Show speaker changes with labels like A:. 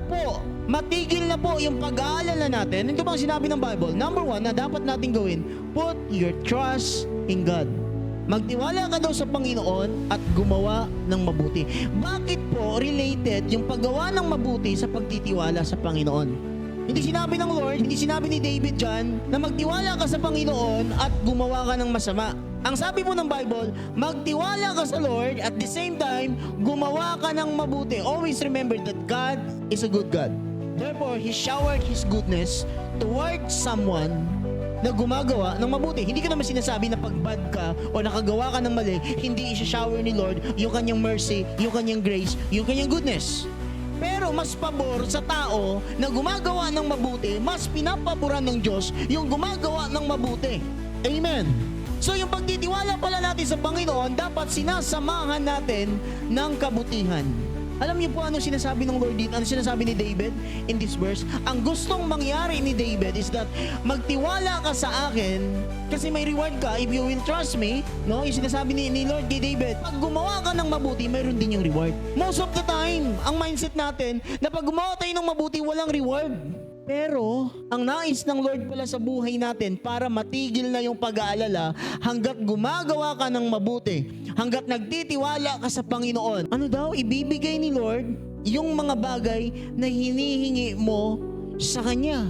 A: po, matigil na po yung pag-aalala natin. Ito bang sinabi ng Bible? Number 1 na dapat natin gawin, put your trust in God. Magtiwala ka daw sa Panginoon at gumawa ng mabuti. Bakit po related yung paggawa ng mabuti sa pagtitiwala sa Panginoon? Hindi sinabi ng Lord, hindi sinabi ni David dyan na magtiwala ka sa Panginoon at gumawa ka ng masama. Ang sabi po ng Bible, magtiwala ka sa Lord at the same time, gumawa ka ng mabuti. Always remember that God is a good God. Therefore, He showered His goodness towards someone na gumagawa ng mabuti. Hindi ko naman sinasabi na pag bad ka o nakagawa ka ng mali, hindi i-shower ni Lord yung kanyang mercy, yung kanyang grace, yung kanyang goodness. Pero mas pabor sa tao na gumagawa ng mabuti, mas pinapaboran ng Diyos yung gumagawa ng mabuti. Amen. So yung pagtitiwala pala natin sa Panginoon, dapat sinasamahan natin ng kabutihan. Alam niyo po ano sinasabi ng Lord dito? Ano sinasabi ni David in this verse? Ang gustong mangyari ni David is that magtiwala ka sa akin kasi may reward ka if you will trust me. No? Yung sinasabi ni Lord kay David, pag gumawa ka ng mabuti, mayroon din yung reward. Most of the time, ang mindset natin na pag gumawa tayo ng mabuti, walang reward. Pero, ang nais ng Lord pala sa buhay natin para matigil na yung pag-aalala hanggat gumagawa ka ng mabuti, hanggat nagtitiwala ka sa Panginoon. Ano daw, ibibigay ni Lord yung mga bagay na hinihingi mo sa Kanya.